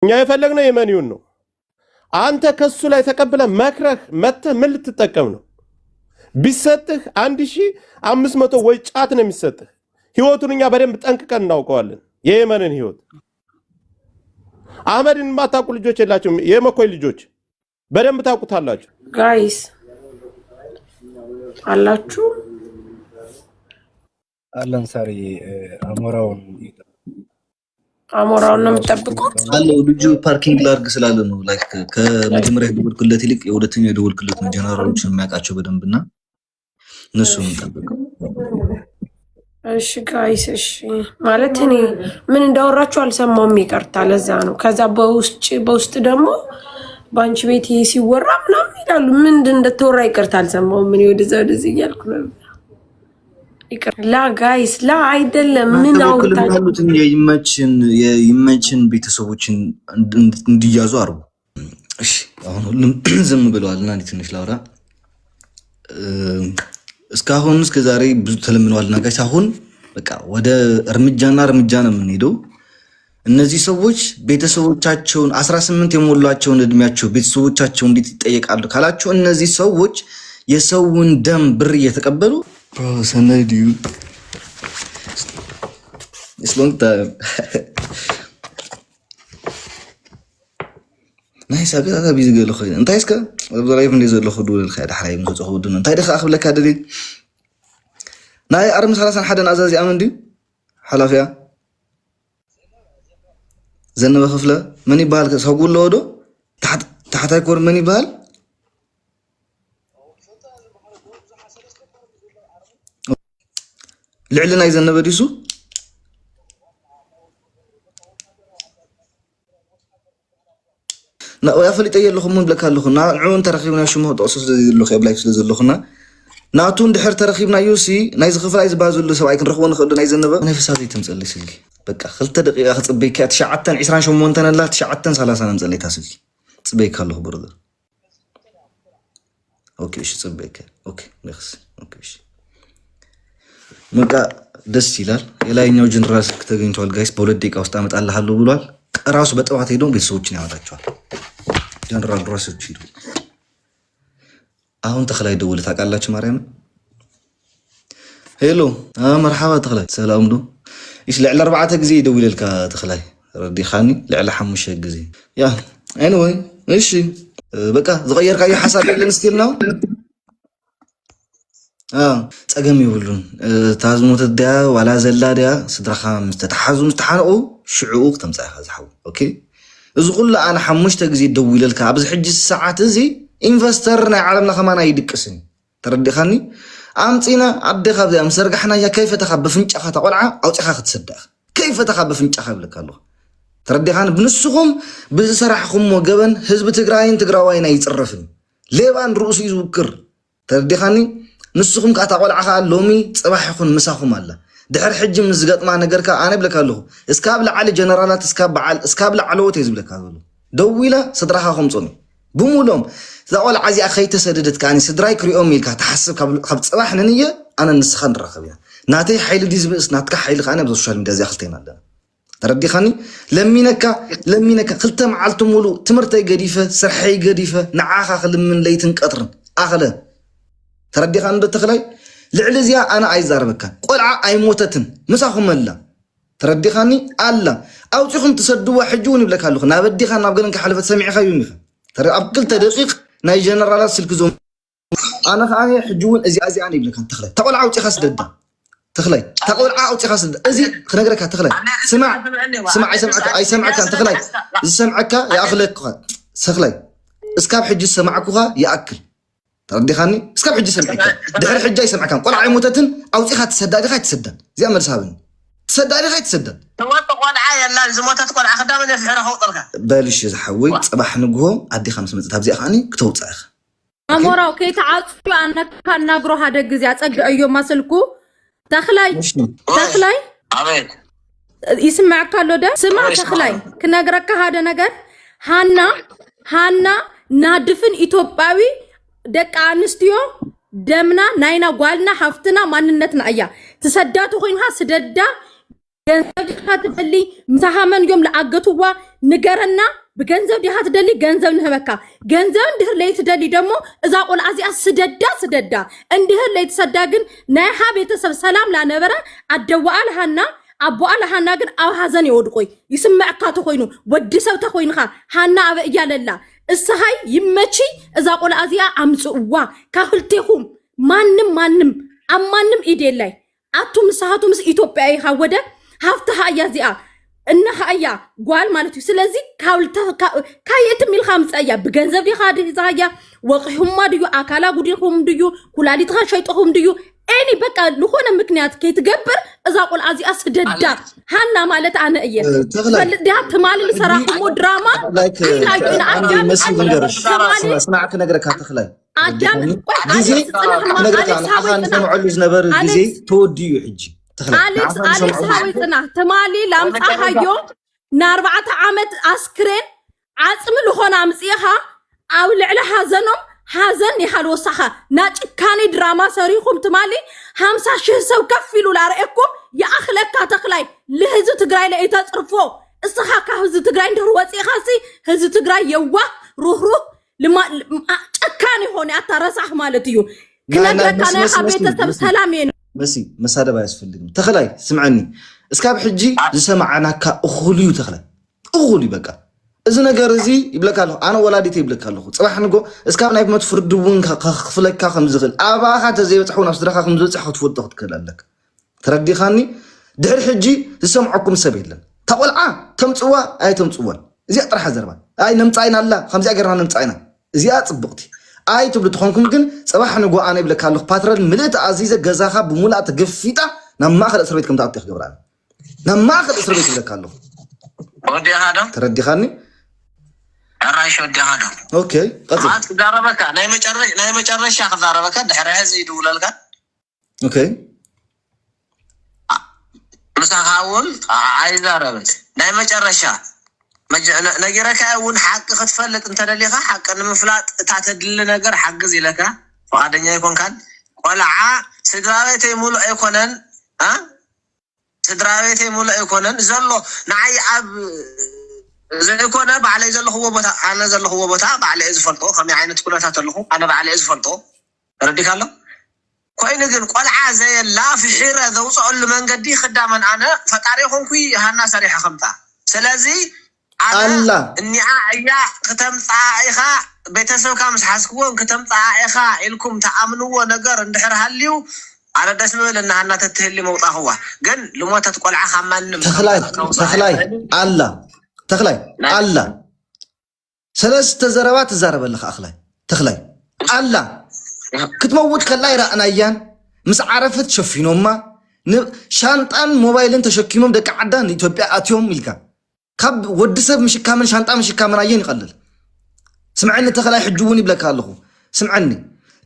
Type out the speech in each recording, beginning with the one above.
እኛ የፈለግነው የመኒውን ነው። አንተ ከሱ ላይ ተቀብለ መክረህ መተህ ምን ልትጠቀም ነው? ቢሰጥህ 1500 ወይ ጫት ነው የሚሰጥህ። ህይወቱን እኛ በደንብ ጠንቅቀን እናውቀዋለን። የየመንን ህይወት አህመድን ማታውቁ ልጆች የላችሁም። የመኮይ ልጆች በደንብ ታውቁታላችሁ። ጋይስ አላችሁ አለን ሳሪ አሞራውን ነው የምጠብቁት አለው ልጁ ፓርኪንግ ላርግ ስላለ ነው። ላይክ ከመጀመሪያ የደወልኩለት ይልቅ የሁለተኛው የደወልኩለት ነው። ጀነራሎችን የሚያውቃቸው በደንብና እነሱን እንጠብቀው። እሺ ጋይስ እሺ ማለት እኔ ምን እንዳወራችሁ አልሰማውም፣ ይቀርታ ለዛ ነው። ከዛ በውስጥ ደግሞ ባንቺ ቤት ሲወራ ምናምን ይላሉ። ምንድን እንደተወራ ይቀርታ አልሰማውም። ምን ወደዚህ እያልኩ ነበር። ላ ጋይስ ላ አይደለም ምን አውጣሉትን የይመችን ቤተሰቦችን እንዲያዙ አርጉ። እሺ አሁን ሁሉም ዝም ብለዋልና እኔ ትንሽ ላውራ። እስካሁን እስከ ዛሬ ብዙ ተለምነዋልና ጋይስ አሁን በቃ ወደ እርምጃ ነው የምንሄደው። እነዚህ ሰዎች ቤተሰቦቻቸውን 18 የሞላቸውን እድሜያቸው ቤተሰቦቻቸው እንዴት ይጠየቃሉ ካላችሁ እነዚህ ሰዎች የሰውን ደም ብር እየተቀበሉ ሰነድ ዩ እስሎን ናይ ሰገራ ቢዝ ገለ ኮይነ እንታይ እስከ ላይፍ እንደ ዘሎ ኹዱል ኸዳ ሓይ ምጽ ኹዱን እንታይ ደኻ አኽብለካ ደሊ ናይ አርም 31 አዛዚ አመንዲ ሓላፊያ ዘነበ ክፍለ ምን ይባል ሰጉሎ ወዶ ታሕታይ ኮር ምን ይባል ልዕልና ይዘነበ ዲሱ نا ويافلي تيجي لكم من بلك هاللخنا نعون ترخيبنا شو مهد أساس للخ يبلاي في للخنا نعتون دحر ترخيبنا يوسي نايز خفر عايز بعض اللي سواء يكون رخوان خدنا نايز النبأ أنا في سادي تمسألي سلكي بقى خلت دقيقة خط بيكات شعتن 20 شو مونتنا لا تشعتن 3 نمسألي تاسلكي تبيك هالله برضه أوكي إيش تبيك أوكي نخس أوكي إيش مقا دستيلال إلى إنه جنراس كتجين توال جايس بولديك أو استعمت الله هالله بولال راسه بتوعته يدون بيسوتشني هذا شوال جنرال راسه تشيلو أهون تخلي دولة تاكلش مريم هيلو مرحبا تخلي سلام دو إيش لعل 4 جزي دولة لك تخلي ردي خاني لعل حمش جزي يا anyway إيش بقى صغير كاي حساب للنستيلنا تأجمي يقولون تازموت الديا ولا زلاديا صدرها مستتحازو مستحانقو شعوق تمسح هذا حول أوكي إذا قل أنا حمشت جزي دويل لك أبز حج الساعات زي إنفسترنا عالمنا كمان يدك سن تردي خاني أمتينا عدي خاب زي أمسرق إحنا يا كيف تخاب بفنش أخذ قلعة أو تخاخ تصدق كيف تخاب بفنش أخذ لك الله تردي خان بنصهم بسرعهم وجبن حزب تجراوين يتصرفن ليه بان رؤوسي يذكر تردي خاني نصهم كأتقول عخال لومي صباح يكون مساهم الله دحر حج من زقط مع نجرك أنا بلك الله إسكاب لعلي جنرالات إسكاب لعلوت يزبلك هذا دويلة صدرها خمسوني بمولهم ذاول عزي أخي تسددت كاني صدراي كريوم ميلك تحسب قبل صباح نية أنا نسخن رخبيا ناتي حيل ديز بس ناتك حيل خانة بزوجال ميديا زي خلتين هذا تردي خاني لمينك خلت معلتم ولو تمرتي قديفة سرحي قديفة نعاخ خل من ليتن قطرن أخله تردي خان بتخلي لعلزيا أنا عايز أربك قلعة أي موتتن مساهم الله تردي خاني الله أو تخون تصدوا حجوني بلك هاللخ نابدي خان نابقلن كحلفة سمع خيومي ترى أبقل تدقيق ناي جنرالات سلك زوم أنا خاني حجون أزي أنا بلك تخلي تقول عاوتي خاص ددا تخلي تقول عاوتي خاص ددا أزي خنقرك تخلي سمع أي سمعك أنت تخلي سمعك يا أخلك تخلي اسكاب حج سمعك يا أكل تردي خاني اسكاب حج سمعك دحر حجاي سمعك قول عي موتتن أو تخا تسدد خاي تسدد زي أمر سابن تسدد خاي تسدد توقع قول عي لا زموتة تقول عخدام اللي في حرة فوق بالش يزحوي صباح نقوم عدي 5 متر تبزي خاني كتوت صاخ أمورا كي تعاطفوا أنك كان نبرو هذا الجزء أتسجل أيوم ما سلكوا تخلي أمين يسمعك له ده سمع تخلي كنا جرك هذا نجار هانا نادفن إثيوبياوي دك أنستيو دمنا ناينا قالنا حفتنا ما ننتنا أياه تصدقوا خينها سددا ገንዘብ ዲኻ ትደሊ ምሳሃመን ዮም ለአገቱዋ ንገረና بجنزب دي هتدلي جنزب نهبكا جنزب ده اللي تدلي دمو إذا قول عزي سددا انده اللي تصدقن نايحا بيتسب سلام لا نبرا الدواء لهنا أبو لهنا جن أو هزن يودقوي يسمع قاتو خوينو ودي سو تخوينخا هنا يا لله الصهاي يمشي إذا قول عزي أمسوا كهلتهم مانم أمانم إيدي الله أتوم سهاتوم إثيوبيا هودا هفتها يزيا إنها أيا قال مالتي سلازي كايت ميل خامس أيا بجنزب دي خادي زايا وقهم ما ديو أكلا قديرهم ديو كلالي تغشيتهم ديو أني بقى لخونا مكنيات كي تقبر إذا قول عزي أسدد هانا مالت أنا أيا دي هاتمالي لسراحة مو دراما عندي مسي نقرش سمعك نقرك هاتخلاي جيزي نقرك عن أخان سمعولي زنبر جيزي توديو حجي أليكس هاويتنا تمالي لام أهايو ناربعة عامت أسكرين عاصم لخونا مسيها أو لعلها زنم هازن يحلو صحة ناج كاني دراما سريخم تمالي 50 شهر سو كفلوا لارئكم يا أخلك تخلاي لهزو تقراي لإيتا تصرفو الصحة كهزو تقراي ندهر واسي خاسي هزو تقراي يوه روح لما كاني هوني أترسح مالتيو كنا كنا حبيت سلامين مسي مسادة بايس في اللي تخلاي سمعني اسكاب حجي زسمعنا كأخوليو تخلاي أخولي بقى إذا نجارزي يبلك له أنا ولادي تيبلك له صراحة نقول اسكاب نايف ما تفردون كخفلك كخمس زغل أبا حتى زي بتحون أصدرك خمس زغل تحط فوت ضغط كلا لك تردي خاني دحر حجي زسمعكم سبيلا تقول تمصوا أي تمصوا زي أطرح زربا أي نمصعين الله خمس أجرنا نمصعينا زي أطبقتي أي تبلت خونكم كن صباح نقول أنا يبلك له باترن ملت عزيزة جزاها بمولات جفيتا نما أخذ أسرتكم تعطيك جبران نما أخذ أسرتكم يبلك له ودي هذا تردي خاني الرئيس ودي هذا أوكي قصد داربك نايم جرش يا أخذ داربك دحر هذي دولة لك أوكي مسا هاول عايز داربك نايم جرشة نجرك أون حق خطفلك أنت اللي حق أنا مفلات تعتدل نجر حق زي لك فقدني يكون كان ولا سدراويتي مول يكونن سدراويتي مول يكونن زلوا نعي أب زي يكون بعلي زلوا هو بتاع أنا زلوا هو بتاع بعلي إزفلتو خمي عينة كلها تطلعهم أنا بعلي إزفلتو ردي كله كوين جن قلعة زي لا في حيرة ذا وصل من قدي خداما أنا فتعرفهم كوي هالناس صريحة خمسة سلازي الله إني عيا كتم صايخة بيتسوي كامس حاسكون كتم صايخة إلكم تأمنوا ونجار ندحر هاليو على دسمه لأن هالنا تتهلي موضع هو جن لما تتقول عخمان تخلاي الله تخلاي الله ثلاث تزربات تزرب لك أخلاي تخلاي الله كتموت كلاي رأنا أيان مس عرفت شوفينهم ما شانطان موبايل أنت شكيمهم دك عدان يتوبيا أتيوم ملكا خب ودسب مش كامل شانطان مش كامل عين يقلل سمعني تخلاي حجوني بلك الله سمعني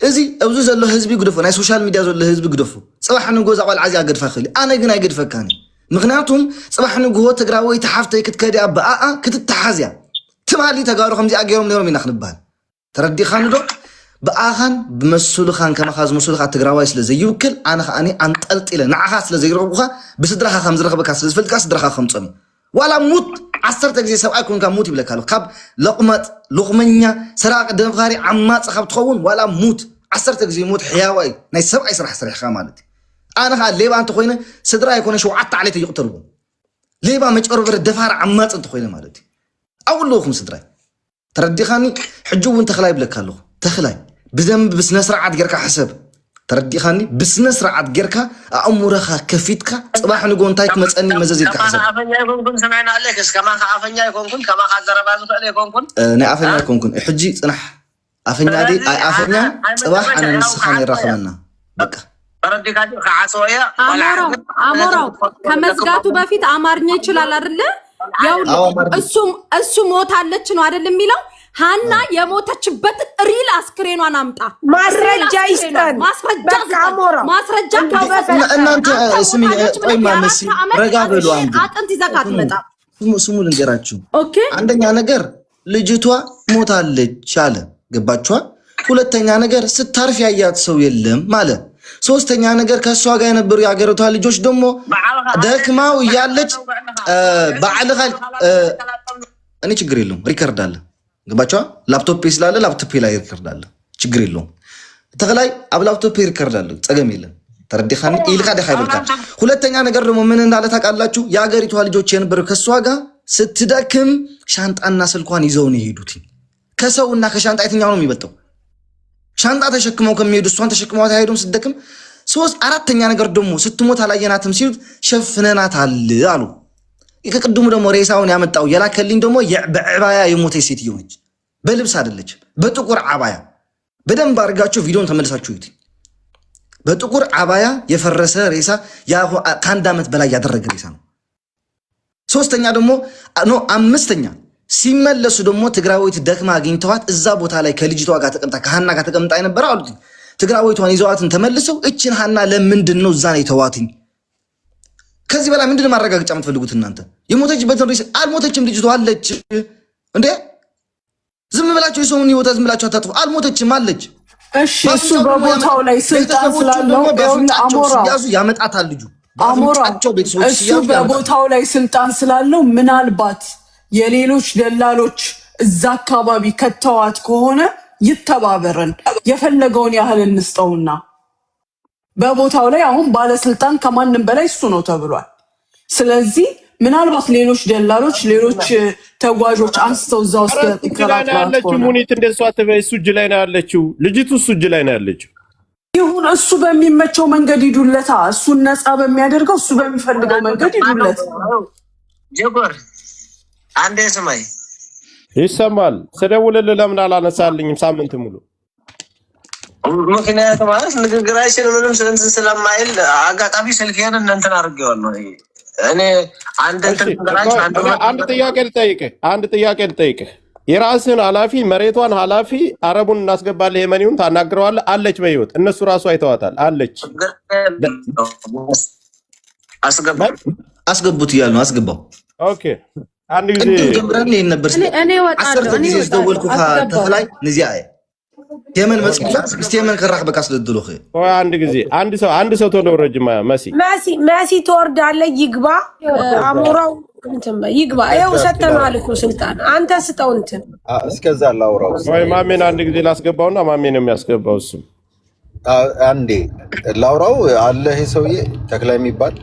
إزي أبزوز الله حزبي قدفو ناي سوشيال ميديا زول الله حزبي قدفو صباح نقول زعل عزيز قد فخلي أنا جنا قد فكاني مغناتهم صباح نقول تقراوي تحفتي كتكدي أبا كتتحازيا تمالي تقارو خمسي أجيرهم نيرم ينخن بال تردي خان دو بآخان بمسول خان كما خاز مسول خان تقراوي سلزي يوكل أنا خاني أنتقلت إلى نعخاس سلزي يروحها بسدرها خمس رخبة كاس فلت كاس درها خمسة ولا موت عصرت جزء سواء يكون كموت بلا كله خب لقمة سراق دمغاري عمات خب تخون ولا موت عصرت جزء موت حياوي ناس سبع يسرح سرح خامالتي أنا خال ليه بقى خوينا صدرا يكون شو عطى عليه يقتلون ليه بقى متقرب الدفار عمات أنت خوينا مالتي أول لوخم صدرا تردي خاني حجو وانت خلاي بلا كله تخلاي بذنب بس نسرع عاد جرك حسب تردي خاني بس نسرع عاد جرك أمورها كفيتك صباح نقول تايك مسأني مزازيك حسب أفنيا يكون سمعنا عليك كما أفنيا يكون كما خزربان يكون نا أفنيا يكون حجي صنح أفنيا دي أفنيا صباح أنا نسخاني رخمنا بك تردي كاتي خاصويا أمورو كمزقاتو بفيت أمارني يشلال أرله ياو السم موت على شنو هذا اللي ميلو هانا يموتش بت ريل أسكرين وانامتا ማስረጃ ይስጠን በቃ አሞራ ማስረጃ እናንተ ስሚ ቆይ ማመሲ ረጋ በሉ አንተ አጥንት ይዘካት መጣ ስሙ ልንገራችሁ ኦኬ አንደኛ ነገር ልጅቷ ሞታለች አለ ገባችኋ ሁለተኛ ነገር ስታርፍ ያያት ሰው የለም ማለት ሶስተኛ ነገር ከሷ ጋር የነበሩ የአገሪቷ ልጆች ደግሞ ደክማው እያለች በዓልኻ እኔ ችግር የለውም ሪከርድ አለ ገባችኋ ላፕቶፕ ስላለ ላፕቶፕ ላይ ሪከርድ አለ ችግር የለውም ተኸላይ አብ ላፕቶፕ ሪከርድ አለ ጸገም የለም ተረዲኻኒ ኢልካ ደኻ ይብልካ ሁለተኛ ነገር ደግሞ ምን እንዳለ ታውቃላችሁ የአገሪቷ ልጆች የነበሩ ከሷ ጋር ስትደክም ሻንጣና ስልኳን ይዘው ነው የሄዱት ከሰውና ከሻንጣ የትኛው ነው የሚበልጠው ሻንጣ ተሸክመው ከሚሄዱ እሷን ተሸክመው ታሄዱም ስትደክም ሶስት አራተኛ ነገር ደግሞ ስትሞት አላየናትም ሲሉት ሸፍነናት አሉ ከቅድሙ ደግሞ ሬሳውን ያመጣው የላከልኝ ደግሞ በዕባያ የሞተች ሴትዮ ነች በልብስ አይደለች በጥቁር አባያ በደንብ አድርጋችሁ ቪዲዮን ተመልሳችሁ ይዩት በጥቁር አባያ የፈረሰ ሬሳ ከአንድ ዓመት በላይ ያደረገ ሬሳ ነው ሶስተኛ ደግሞ አምስተኛ ሲመለሱ ደግሞ ትግራዊት ደክማ አግኝተዋት እዛ ቦታ ላይ ከልጅቷ ጋር ተቀምጣ ከሃና ጋር ተቀምጣ የነበረ አሉት ትግራዊቷን ይዘዋትን ተመልሰው እችን ሃና ለምንድን ነው እዛ ነው የተዋትኝ ከዚህ በላይ ምንድን ማረጋገጫ የምትፈልጉት እናንተ የሞተችበትን ሬሳ አልሞተችም ልጅቷ አለች እንዴ ዝም ብላችሁ የሰውን ህይወት ዝም ብላችሁ አታጥፉ አልሞተችም አለች እሺ እሱ በቦታው ላይ ስልጣን ስላለው አሞራ ያዙ ያመጣታል ልጁ አሞራቸው ቤተሰቦች እሱ በቦታው ላይ ስልጣን ስላለው ምናልባት የሌሎች ደላሎች እዛ አካባቢ ከተዋት ከሆነ ይተባበረን የፈለገውን ያህል እንስጠውና በቦታው ላይ አሁን ባለስልጣን ከማንም በላይ እሱ ነው ተብሏል ስለዚህ ምናልባት ሌሎች ደላሎች ሌሎች ተጓዦች አንስተው እዛ ውስጥ ያለችው ሙኒት እንደሷ እሱ እጅ ላይ ነው ያለችው ልጅቱ እሱ እጅ ላይ ነው ያለችው ይሁን እሱ በሚመቸው መንገድ ይዱለታ እሱን ነፃ በሚያደርገው እሱ በሚፈልገው መንገድ ይዱለት ጀጎር አንዴ ስማይ ይሰማል ስደውልልህ ለምን አላነሳልኝም ሳምንት ሙሉ ምክንያቱም ማለት ንግግራችን ምንም ስለማይል አጋጣሚ ስልኬን እንትን አድርጌዋለሁ እኔ አንድ ጥያቄ ልጠይቅህ የራስን ኃላፊ መሬቷን ኃላፊ አረቡን እናስገባለህ የመኒውን ታናግረዋለህ አለች በህይወት እነሱ ራሱ አይተዋታል አለች አስገቡት እያሉ ነው አስገባው ኦኬ አንድ ጊዜ ጀምረን ይሄን ነበር እኔ ወጣለሁ እኔ ደወልኩ ከተላይ ነዚያ የመን መስጊድ እስቲየመን ከራህ በቃ ስለድሉህ ወይ አንድ ሰው ተወው ረጅማ መሲ ትወርዳለህ ይግባ አሞራው እንትን ይግባ ይኸው ሰተናል እኮ ስልጣን አንተ ስጠው እንትን እስከዛ ላውራው ወይ ማሜን አንድ ጊዜ ላስገባውና ማሜን የሚያስገባው እሱ አንዴ ላውራው አለ ይሄ ሰውዬ ተክላይ የሚባል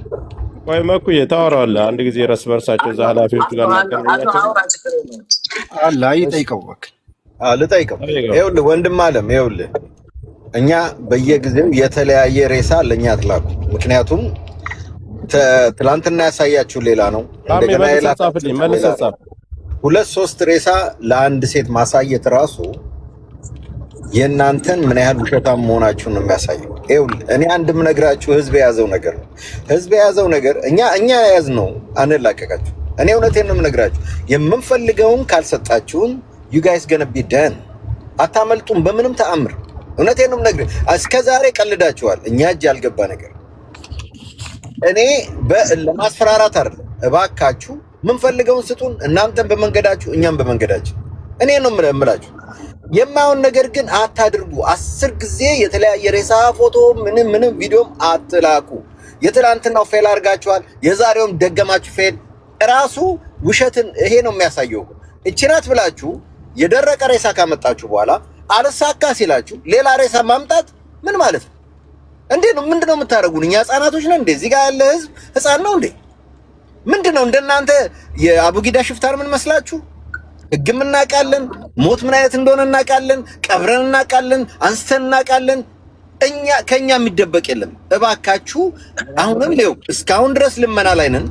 ወይ መኩዬ ታወራለህ አንድ ጊዜ ረስ በርሳቸው እዛ ኃላፊዎች ጋር ናገርኛቸው አለ አይጠይቀው በቃ ልጠይቀው ይኸውልህ ወንድም አለም ይኸውልህ እኛ በየጊዜው የተለያየ ሬሳ ለኛ አትላኩ ምክንያቱም ትላንትና ያሳያችሁ ሌላ ነው እንደገና መልሰጻፍ 2-3 ሬሳ ለአንድ ሴት ማሳየት ራሱ የእናንተን ምን ያህል ውሸታም መሆናችሁን ነው የሚያሳየው ይኸውልህ እኔ አንድም ነግራችሁ ህዝብ የያዘው ነገር እኛ የያዝነው አንላቀቃችሁ እኔ እውነቴን ነው የምነግራችሁ የምንፈልገውን ካልሰጣችሁን you guys gonna be done አታመልጡም በምንም ተአምር እውነቴን ነው የምነግርህ እስከዛሬ ቀልዳችኋል እኛ እጅ ያልገባ ነገር እኔ ለማስፈራራት አይደለም እባካችሁ ምን ፈልገውን ስጡን እናንተም በመንገዳችሁ እኛም በመንገዳችን እኔ ነው የምላችሁ የማይሆን ነገር ግን አታድርጉ 10 ጊዜ የተለያየ ሬሳ ፎቶ ምንም ቪዲዮም አትላኩ የትላንትናው ፌል አድርጋችኋል የዛሬውም ደገማችሁ ፌል ራሱ ውሸትን ይሄ ነው የሚያሳየው እቺናት ብላችሁ የደረቀ ሬሳ ካመጣችሁ በኋላ አልሳካ ሲላችሁ ሌላ ሬሳ ማምጣት ምን ማለት ነው እንዴ ነው ምንድነው የምታረጉን እኛ ህፃናቶች ነን እንዴ እዚህ ጋር ያለ ህዝብ ህፃን ነው እንዴ ምንድነው እንደናንተ የአቡጊዳ ሽፍታር ምን መስላችሁ ህግም እናውቃለን ሞት ምን አይነት እንደሆነ እናውቃለን ቀብረን እናውቃለን አንስተን እናውቃለን እኛ ከኛ የሚደበቅ የለም እባካችሁ አሁንም ሌው እስካሁን ድረስ ልመና ላይ ነን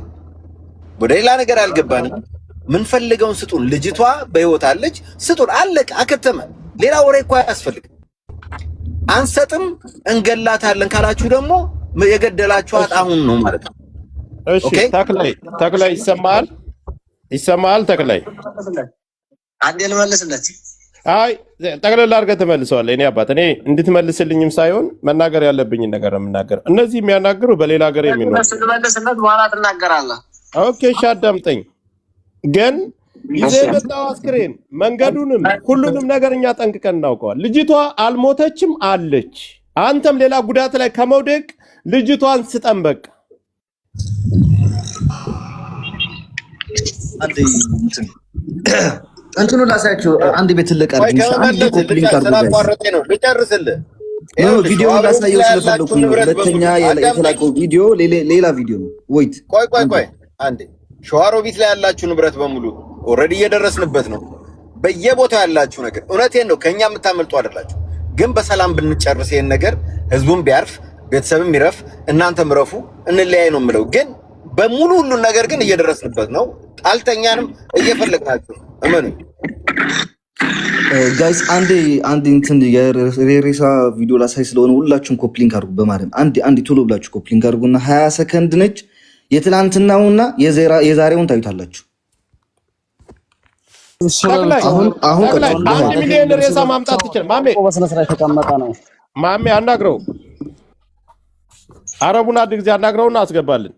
ወደ ሌላ ነገር አልገባንም ምን ፈልገውን ስጡን ልጅቷ በህይወት አለች ስጡን አለቀ አከተመ ሌላ ወሬ እኮ አያስፈልግም አንሰጥም እንገላታለን ካላችሁ ደግሞ የገደላችኋት አሁን ነው ማለት ነው እሺ ተክላይ ይሰማል ተክላይ አንዴ ልመልስለት አይ ጠቅለል አድርገህ ትመልሰዋለህ እኔ አባት እኔ እንድትመልስልኝም ሳይሆን መናገር ያለብኝ ነገር የምናገር እነዚህ የሚያናግሩ በሌላ ሀገር የሚኖሩ ልመልስለት በኋላ ትናገራለህ ኦኬ ሻዳምጠኝ ግን ይዘህ የመጣው አስክሬን መንገዱንም ሁሉንም ነገር እኛ ጠንቅቀን እናውቀዋል ልጅቷ አልሞተችም አለች አንተም ሌላ ጉዳት ላይ ከመውደቅ ልጅቷን ስጠን በቃ። እንትኑ ላሳያችሁ አንድ ቤት ልቀርብ አንድ ኮፕሊንግ አድርጉ ነው ልጨርስልህ። ቪዲዮ ላሳየው ስለፈለኩ ነው። ሁለተኛ የተላከው ቪዲዮ ሌላ ቪዲዮ ነው። ወይት ቆይ አንዴ ሸዋሮቢት ላይ ያላችሁ ንብረት በሙሉ ኦልሬዲ እየደረስንበት ነው። በየቦታው ያላችሁ ነገር እውነቴን ነው፣ ከኛ የምታመልጡ አይደላችሁ። ግን በሰላም ብንጨርስ ይሄን ነገር ህዝቡን ቢያርፍ ቤተሰብም ይረፍ እናንተም ረፉ እንለያይ ነው የምለው። ግን በሙሉ ሁሉን ነገር ግን እየደረስንበት ነው። ጣልተኛንም እየፈለግናችሁ እመኑ ጋይስ። አንድ እንትን የሬሳ ቪዲዮ ላሳይ ስለሆነ ሁላችሁም ኮፕሊንግ አድርጉ በማለት አንድ ቶሎ ብላችሁ ኮፕሊንግ አድርጉና 20 ሰከንድ ነች። የትላንትናውና የዛሬውን ታዩታላችሁ። አሁን ቀጥታ 1 ሚሊዮን ሬሳ ማምጣት ትችል ማሜ በስነ ስርዓት የተቀመጠ ነው። ማሜ አናግረው፣ አረቡን አንድ ጊዜ አናግረውና አስገባልን።